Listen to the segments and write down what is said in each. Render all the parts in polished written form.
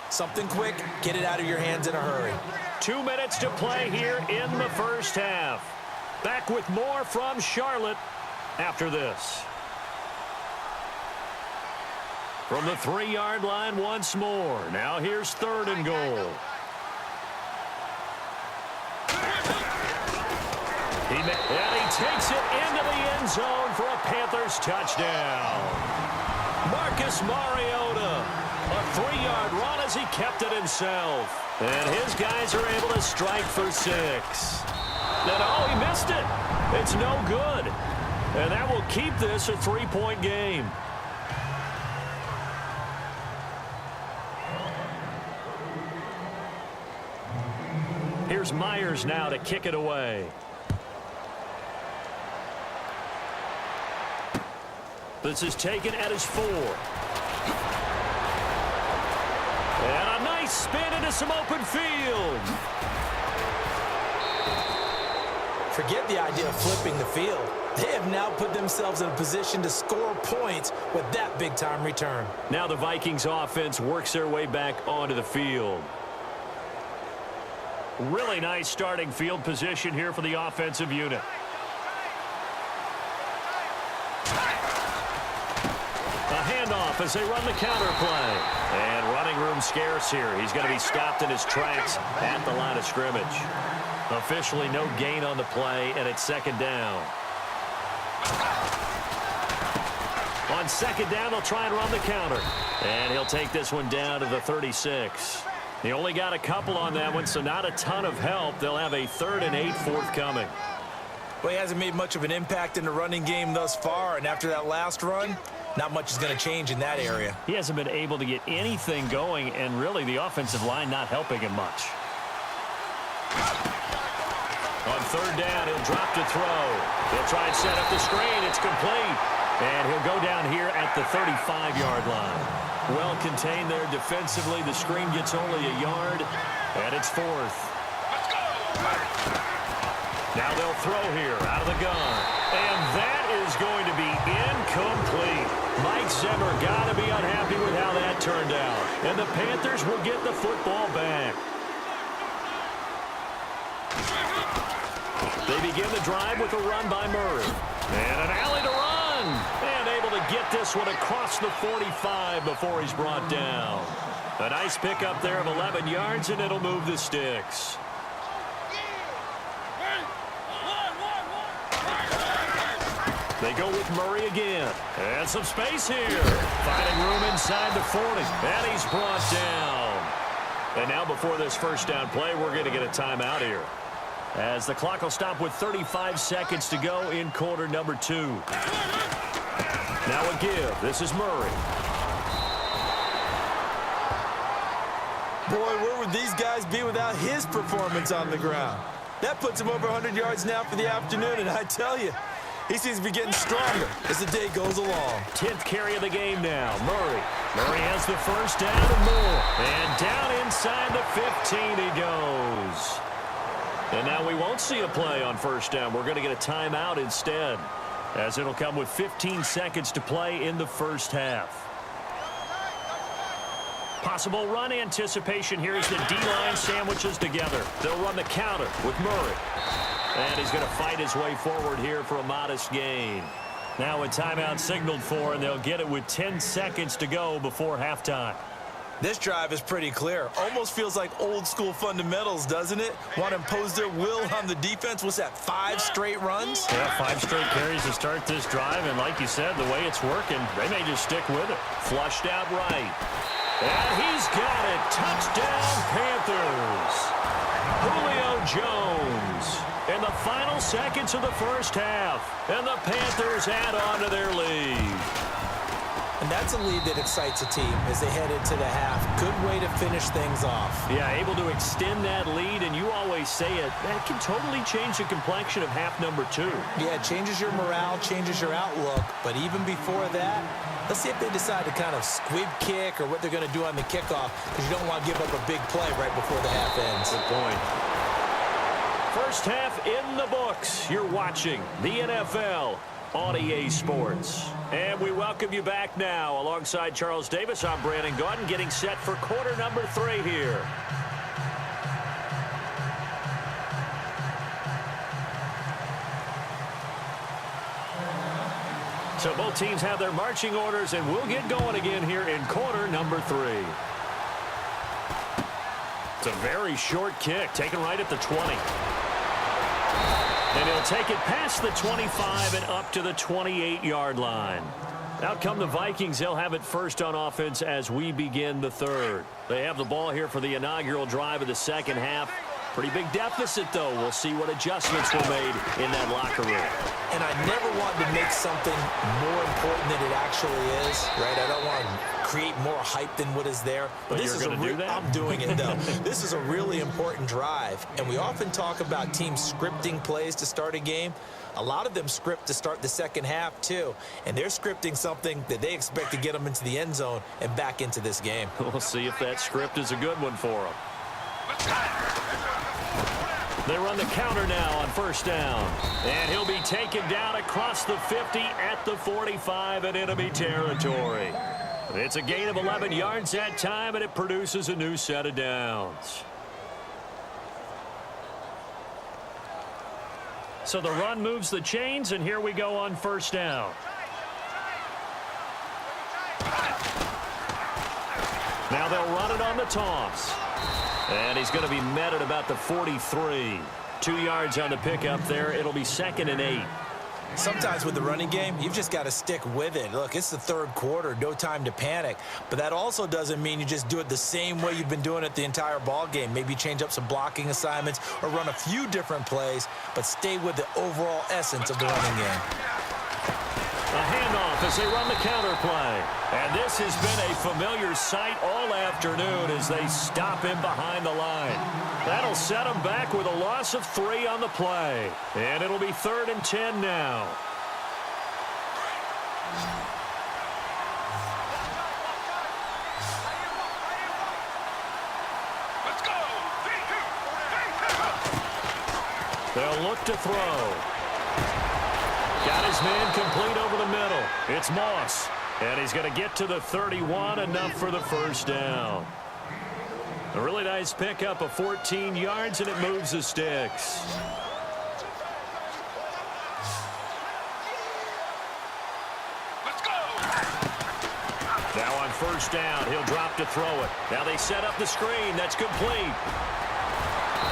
Something quick, get it out of your hands in a hurry. 2 minutes to play here in the first half. Back with more from Charlotte after this. From the 3-yard line once more. Now here's 3rd and goal. And he takes it into the end zone for a Panthers touchdown. Marcus Mariota, a 3-yard run as he kept it himself. And his guys are able to strike for 6. And oh, he missed it. It's no good. And that will keep this a 3-point game. Here's Myers now to kick it away. This is taken at his 4. And a nice spin into some open field. Forget the idea of flipping the field. They have now put themselves in a position to score points with that big-time return. Now the Vikings offense works their way back onto the field. Really nice starting field position here for the offensive unit. A handoff as they run the counter play. And running room scarce here. He's going to be stopped in his tracks at the line of scrimmage. Officially no gain on the play, and it's 2nd down. On 2nd down, they'll try and run the counter. And he'll take this one down to the 36. He only got a couple on that one, so not a ton of help. They'll have a 3rd and 8 forthcoming. Well, he hasn't made much of an impact in the running game thus far, and after that last run, not much is going to change in that area. He hasn't been able to get anything going, and really the offensive line not helping him much. On 3rd down, he'll drop to throw. He'll try and set up the screen. It's complete. And he'll go down here at the 35-yard line. Well contained there defensively. The screen gets only a yard, and it's 4th. Now they'll throw here out of the gun. And that is going to be incomplete. Mike Zimmer got to be unhappy with how that turned out. And the Panthers will get the football back. They begin the drive with a run by Murray. And an alley to run. And able to get this one across the 45 before he's brought down. A nice pickup there of 11 yards, and it'll move the sticks. They go with Murray again. And some space here. Finding room inside the 40. And he's brought down. And now before this first down play, we're going to get a timeout here, as the clock will stop with 35 seconds to go in quarter number 2. Now a give. This is Murray. Boy, where would these guys be without his performance on the ground? That puts him over 100 yards now for the afternoon, and I tell you, he seems to be getting stronger as the day goes along. 10th carry of the game now. Murray. Murray has the first down and more. And down inside the 15 he goes. And now we won't see a play on first down. We're going to get a timeout instead, as it'll come with 15 seconds to play in the first half. Possible run anticipation here as the D-line sandwiches together. They'll run the counter with Murray. And he's going to fight his way forward here for a modest gain. Now a timeout signaled for, and they'll get it with 10 seconds to go before halftime. This drive is pretty clear. Almost feels like old-school fundamentals, doesn't it? Want to impose their will on the defense. What's that, 5 straight runs? Yeah, 5 straight carries to start this drive, and like you said, the way it's working, they may just stick with it. Flushed out right. And he's got it. Touchdown, Panthers. Julio Jones in the final seconds of the first half. And the Panthers add on to their lead. And that's a lead that excites a team as they head into the half. Good way to finish things off. Yeah, able to extend that lead, and you always say it, that can totally change the complexion of half number 2. Yeah, it changes your morale, changes your outlook. But even before that, let's see if they decide to kind of squib kick or what they're going to do on the kickoff, because you don't want to give up a big play right before the half ends. Good point. First half in the books. You're watching the NFL on EA Sports. And we welcome you back now. Alongside Charles Davis, I'm Brandon Gaudin, getting set for quarter number 3 here. So both teams have their marching orders, and we'll get going again here in quarter number 3. It's a very short kick, taken right at the 20. And he'll take it past the 25 and up to the 28-yard line. Out come the Vikings. They'll have it first on offense as we begin the third. They have the ball here for the inaugural drive of the second half. Pretty big deficit, though. We'll see what adjustments were made in that locker room. And I never wanted to make something more important than it actually is, right? I don't want to create more hype than what is there. But this you're is going to do that? I'm doing it, though. This is a really important drive. And we often talk about teams scripting plays to start a game. A lot of them script to start the second half, too. And they're scripting something that they expect to get them into the end zone and back into this game. We'll see if that script is a good one for them. They run the counter now on first down. And he'll be taken down across the 50 at the 45 in enemy territory. It's a gain of 11 yards that time, and it produces a new set of downs. So the run moves the chains, and here we go on first down. Now they'll run it on the toss. And he's going to be met at about the 43. 2 yards on the pickup there. It'll be 2nd and 8. Sometimes with the running game, you've just got to stick with it. Look, it's the third quarter, no time to panic. But that also doesn't mean you just do it the same way you've been doing it the entire ball game. Maybe change up some blocking assignments or run a few different plays, but stay with the overall essence of the running game. A handoff as they run the counter play. And this has been a familiar sight all afternoon as they stop him behind the line. That'll set him back with a loss of 3 on the play. And it'll be 3rd and 10 now. They'll look to throw. Got his man complete over the middle. It's Moss. And he's going to get to the 31, enough for the first down. A really nice pickup of 14 yards, and it moves the sticks. Let's go. Now on first down, he'll drop to throw it. Now they set up the screen. That's complete.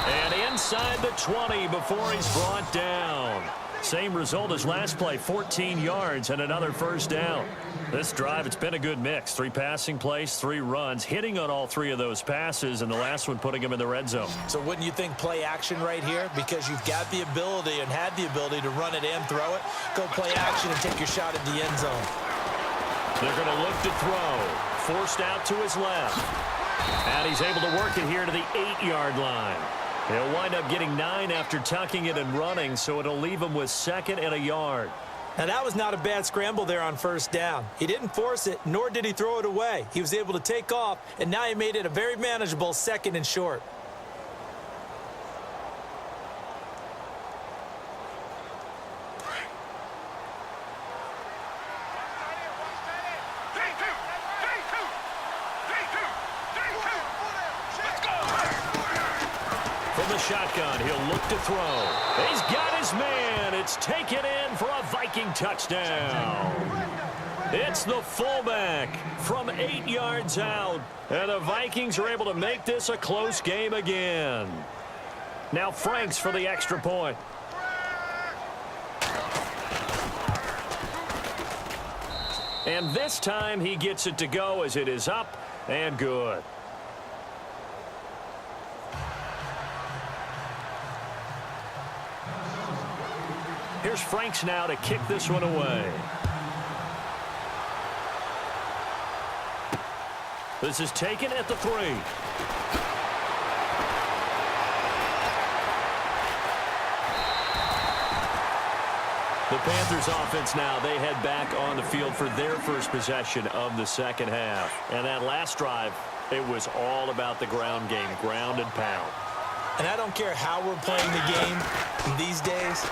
And inside the 20 before he's brought down. Same result as last play, 14 yards and another first down. This drive, it's been a good mix. 3 passing plays, 3 runs, hitting on all 3 of those passes, and the last one putting him in the red zone. So wouldn't you think play action right here? Because you've got the ability and had the ability to run it and throw it. Go play action and take your shot at the end zone. They're going to look to throw. Forced out to his left. And he's able to work it here to the 8-yard line. He'll wind up getting 9 after tucking it and running, so it'll leave him with 2nd and a yard. Now, that was not a bad scramble there on first down. He didn't force it, nor did he throw it away. He was able to take off, and now he made it a very manageable 2nd and short. From the shotgun, he'll look to throw. He's got his man. It's taken in for a Viking touchdown. It's the fullback from 8 yards out. And the Vikings are able to make this a close game again. Now Franks for the extra point. And this time he gets it to go as it is up and good. Here's Franks now to kick this one away. This is taken at the 3. The Panthers offense now, they head back on the field for their first possession of the second half. And that last drive, it was all about the ground game, ground and pound. And I don't care how we're playing the game these days,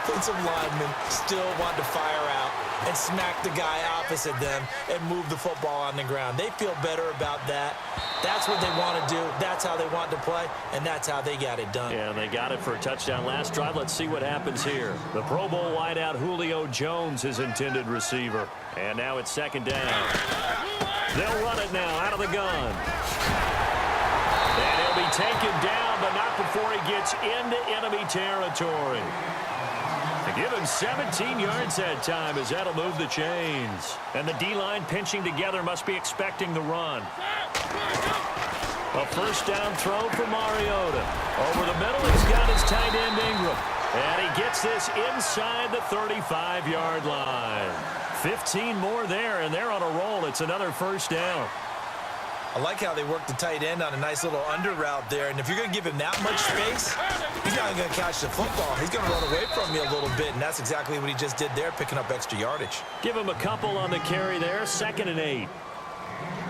offensive linemen still want to fire out and smack the guy opposite them and move the football on the ground. They feel better about that. That's what they want to do. That's how they want to play, and that's how they got it done. Yeah, they got it for a touchdown last drive. Let's see what happens here. The Pro Bowl wideout Julio Jones is intended receiver. And now it's second down. They'll run it now out of the gun. And he'll be taken down, but not before he gets into enemy territory. They give him 17 yards that time as that'll move the chains. And the D-line pinching together must be expecting the run. A first down throw for Mariota. Over the middle, he's got his tight end Ingram. And he gets this inside the 35-yard line. 15 more there, and they're on a roll. It's another first down. I like how they work the tight end on a nice little under route there. And if you're going to give him that much space, he's not going to catch the football. He's going to run away from you a little bit, and that's exactly what he just did there, picking up extra yardage. Give him a couple on the carry there, 2nd and 8.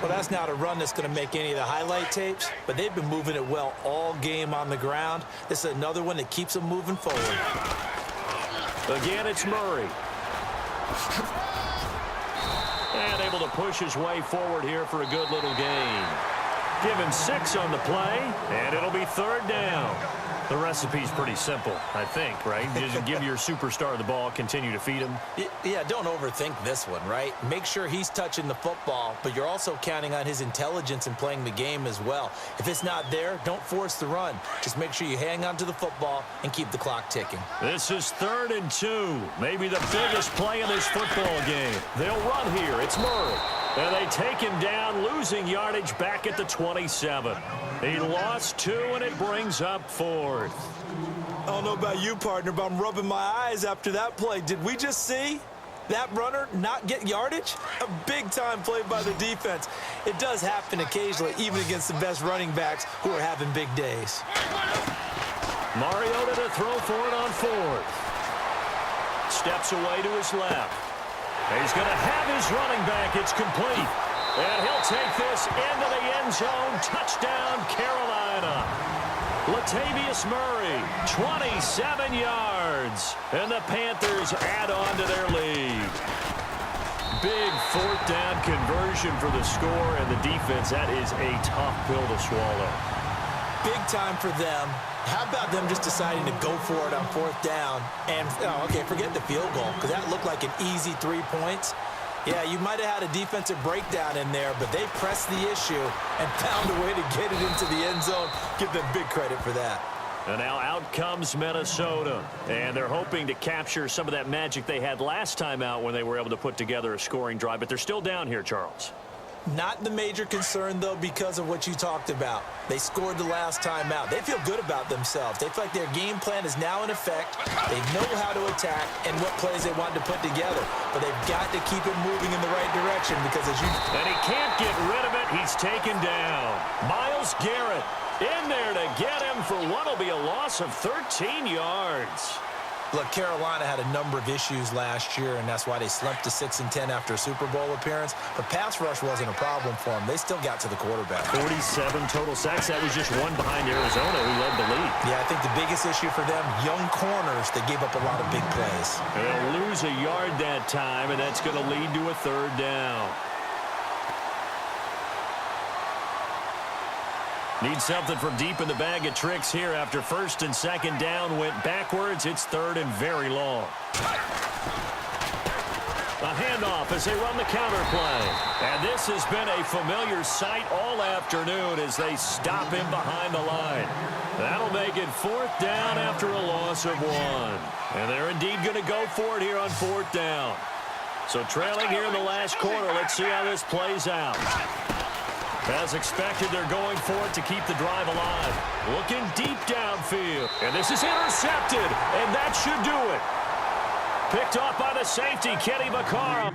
Well, that's not a run that's going to make any of the highlight tapes, but they've been moving it well all game on the ground. This is another one that keeps them moving forward. Again, it's Murray. And able to push his way forward here for a good little gain. Give him 6 on the play, and it'll be 3rd down. The recipe's pretty simple, I think, right? Just give your superstar the ball, continue to feed him. Yeah, don't overthink this one, right? Make sure he's touching the football, but you're also counting on his intelligence in playing the game as well. If it's not there, don't force the run. Just make sure you hang on to the football and keep the clock ticking. This is 3rd and 2. Maybe the biggest play in this football game. They'll run here. It's Murray. And they take him down, losing yardage back at the 27. He lost 2, and it brings up 4th. I don't know about you, partner, but I'm rubbing my eyes after that play. Did we just see that runner not get yardage? A big-time play by the defense. It does happen occasionally, even against the best running backs who are having big days. Mariota to throw for it on 4th. Steps away to his left. He's going to have his running back. It's complete. And he'll take this into the end zone. Touchdown, Carolina. Latavius Murray, 27 yards. And the Panthers add on to their lead. Big 4th down conversion for the score, and the defense, that is a tough pill to swallow. Big time for them. How about them just deciding to go for it on 4th down? And, okay, forget the field goal, because that looked like an easy 3 points. Yeah, you might have had a defensive breakdown in there, but they pressed the issue and found a way to get it into the end zone. Give them big credit for that. And now out comes Minnesota. And they're hoping to capture some of that magic they had last time out when they were able to put together a scoring drive. But they're still down here, Charles. Not the major concern, though, because of what you talked about. They scored the last time out. They feel good about themselves. They feel like their game plan is now in effect. They know how to attack and what plays they want to put together. But they've got to keep it moving in the right direction because as you... And he can't get rid of it. He's taken down. Myles Garrett in there to get him for what will be a loss of 13 yards. Look, Carolina had a number of issues last year, and that's why they slumped to 6-10 after a Super Bowl appearance. But pass rush wasn't a problem for them. They still got to the quarterback. 47 total sacks. That was just one behind Arizona, who led the league. Yeah, I think the biggest issue for them, young corners, they gave up a lot of big plays. They'll lose a yard that time, and that's going to lead to a 3rd down. Need something from deep in the bag of tricks here after 1st and 2nd down went backwards. It's 3rd and very long. A handoff as they run the counter play. And this has been a familiar sight all afternoon as they stop him behind the line. That'll make it 4th down after a loss of 1. And they're indeed going to go for it here on 4th down. So trailing here in the last quarter, let's see how this plays out. As expected, they're going for it to keep the drive alive. Looking deep downfield. And this is intercepted. And that should do it. Picked off by the safety, Kenny Vaccaro.